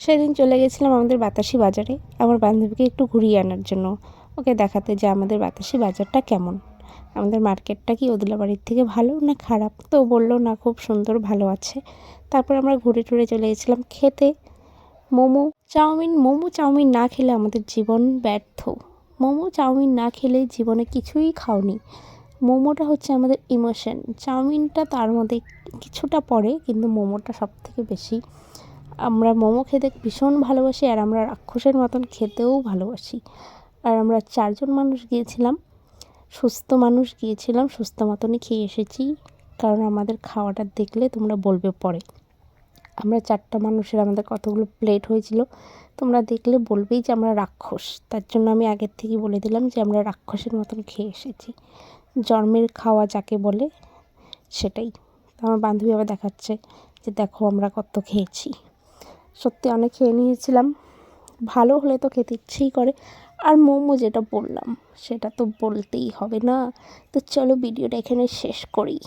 সেদিন চলে গেছিলাম আমাদের বাতাসি বাজারে আমার বান্ধবীকে একটু ঘুরিয়ে আনার জন্য, ওকে দেখাতে যে আমাদের বাতাসি বাজারটা কেমন, আমাদের মার্কেটটা কি ওদলাবাড়ির থেকে ভালো না খারাপ। তো বললো না, খুব সুন্দর, ভালো আছে। তারপর আমরা ঘুরে টুরে চলে গেছিলাম খেতে মোমো চাউমিন। মোমো চাউমিন না খেলে আমাদের জীবন ব্যর্থ। মোমো চাউমিন না খেলে জীবনে কিছুই খাওনি। মোমোটা হচ্ছে আমাদের ইমোশন, চাউমিনটা তার মধ্যে কিছুটা পড়ে, কিন্তু মোমোটা সব থেকে বেশি। আমরা মোমো খেতে ভীষণ ভালোবাসি, আর আমরা রাক্ষসের মতন খেতেও ভালোবাসি। আর আমরা 4 জন মানুষ গিয়েছিলাম, সুস্থ মানুষ গিয়েছিলাম, সুস্থ মতনই খেয়ে এসেছি। কারণ আমাদের খাওয়াটা দেখলে তোমরা বলবে পরে। আমরা 4টা মানুষের আমাদের কতগুলো প্লেট হয়েছিল, তোমরা দেখলে বলবেই যে আমরা রাক্ষস। তার জন্য আমি আগের থেকেই বলে দিলাম যে আমরা রাক্ষসের মতন খেয়ে এসেছি। জন্মের খাওয়া যাকে বলে সেটাই। তো আমার বান্ধবী আবার দেখাচ্ছে যে দেখো আমরা কত খেয়েছি। সত্যি অনেক খেয়ে নিয়েছিলাম, ভালো হলে তো খেতে ইচ্ছেই করে। আর মোমো যেটা বললাম সেটা তো বলতেই হবে না। তো চলো ভিডিওটা এখানে শেষ করি।